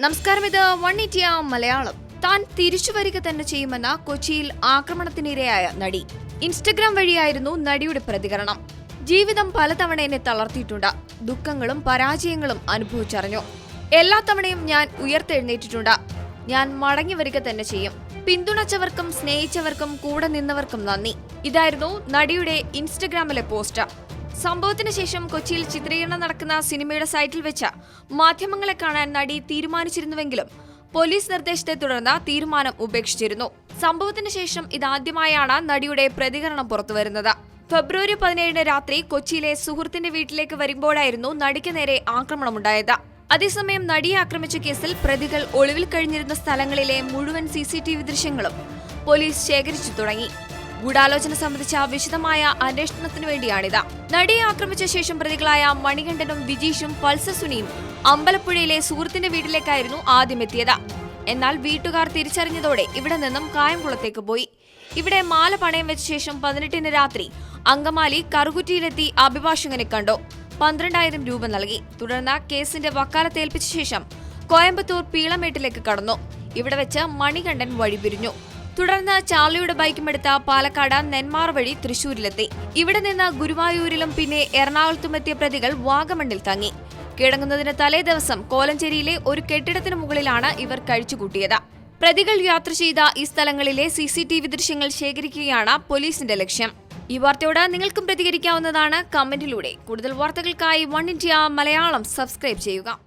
നമസ്കാരം, ഇത് one India Malayalam. താൻ തിരിച്ചു വരിക തന്നെ ചെയ്യുമെന്ന കൊച്ചിയിൽ ആക്രമണത്തിനിരയായ നടി. ഇൻസ്റ്റഗ്രാം വഴിയായിരുന്നു നടിയുടെ പ്രതികരണം. ജീവിതം പലതവണ എന്നെ തളർത്തിയിട്ടുണ്ട്. ദുഃഖങ്ങളും പരാജയങ്ങളും അനുഭവിച്ചറിഞ്ഞു. എല്ലാ തവണയും ഞാൻ ഉയർത്തെഴുന്നേറ്റിട്ടുണ്ട്. ഞാൻ മടങ്ങി വരിക തന്നെ ചെയ്യും. പിന്തുണച്ചവർക്കും സ്നേഹിച്ചവർക്കും കൂടെ നിന്നവർക്കും നന്ദി. ഇതായിരുന്നു നടിയുടെ ഇൻസ്റ്റഗ്രാമിലെ പോസ്റ്റ്. സംഭവത്തിന് ശേഷം കൊച്ചിയിൽ ചിത്രീകരണം നടക്കുന്ന സിനിമയുടെ സൈറ്റിൽ വെച്ച് മാധ്യമങ്ങളെ കാണാൻ നടി തീരുമാനിച്ചിരുന്നുവെങ്കിലും പോലീസ് നിർദ്ദേശത്തെ തുടർന്ന് തീരുമാനം ഉപേക്ഷിച്ചിരുന്നു. സംഭവത്തിന് ശേഷം ഇതാദ്യമായാണ് നടിയുടെ പ്രതികരണം പുറത്തുവരുന്നത്. ഫെബ്രുവരി 17 രാത്രി കൊച്ചിയിലെ സുഹൃത്തിന്റെ വീട്ടിലേക്ക് വരുമ്പോഴായിരുന്നു നടിക്ക് നേരെ ആക്രമണമുണ്ടായത്. അതേസമയം നടിയെ ആക്രമിച്ച കേസിൽ പ്രതികൾ ഒളിവിൽ കഴിഞ്ഞിരുന്ന സ്ഥലങ്ങളിലെ മുഴുവൻ CCTV ദൃശ്യങ്ങളും പോലീസ് ശേഖരിച്ചു തുടങ്ങി. ഗൂഢാലോചന സംബന്ധിച്ച വിശദമായ അന്വേഷണത്തിനു വേണ്ടിയാണിത്. നടിയെ ആക്രമിച്ച ശേഷം പ്രതികളായ മണികണ്ഠനും വിജീഷും പൾസർ സുനിയും അമ്പലപ്പുഴയിലെ സുഹൃത്തിന്റെ വീട്ടിലേക്കായിരുന്നു ആദ്യം എത്തിയത്. എന്നാൽ വീട്ടുകാർ തിരിച്ചറിഞ്ഞതോടെ ഇവിടെ നിന്നും കായംകുളത്തേക്ക് പോയി. ഇവിടെ മാല പണയം വെച്ച ശേഷം 18 രാത്രി അങ്കമാലി കറുകുറ്റിയിലെത്തി അഭിഭാഷകനെ കണ്ടു. 12,000 രൂപ നൽകി. തുടർന്ന് കേസിന്റെ വക്കാലത്ത് ഏൽപ്പിച്ച ശേഷം കോയമ്പത്തൂർ പീളമേട്ടിലേക്ക് കടന്നു. ഇവിടെ വെച്ച് മണികണ്ഠൻ വഴിപിരിഞ്ഞു. തുടർന്ന് ചാർലിയുടെ ബൈക്കുമെടുത്ത പാലക്കാട് നെന്മാറ വഴി തൃശൂരിലെത്തി. ഇവിടെ നിന്ന് ഗുരുവായൂരിലും പിന്നെ എറണാകുളത്തുമെത്തിയ പ്രതികൾ വാഗമണ്ണിൽ തങ്ങി. കിടങ്ങുന്നതിന് തലേ ദിവസം കോലഞ്ചേരിയിലെ ഒരു കെട്ടിടത്തിന് മുകളിലാണ് ഇവർ കഴിച്ചുകൂട്ടിയത്. പ്രതികൾ യാത്ര ചെയ്ത ഈ സ്ഥലങ്ങളിലെ CCTV ദൃശ്യങ്ങൾ ശേഖരിക്കുകയാണ് പോലീസിന്റെ ലക്ഷ്യം. ഈ വാർത്തയോട് നിങ്ങൾക്കും പ്രതികരിക്കാവുന്നതാണ് കമന്റിലൂടെ. കൂടുതൽ വാർത്തകൾക്കായി വൺ ഇന്ത്യ മലയാളം സബ്സ്ക്രൈബ് ചെയ്യുക.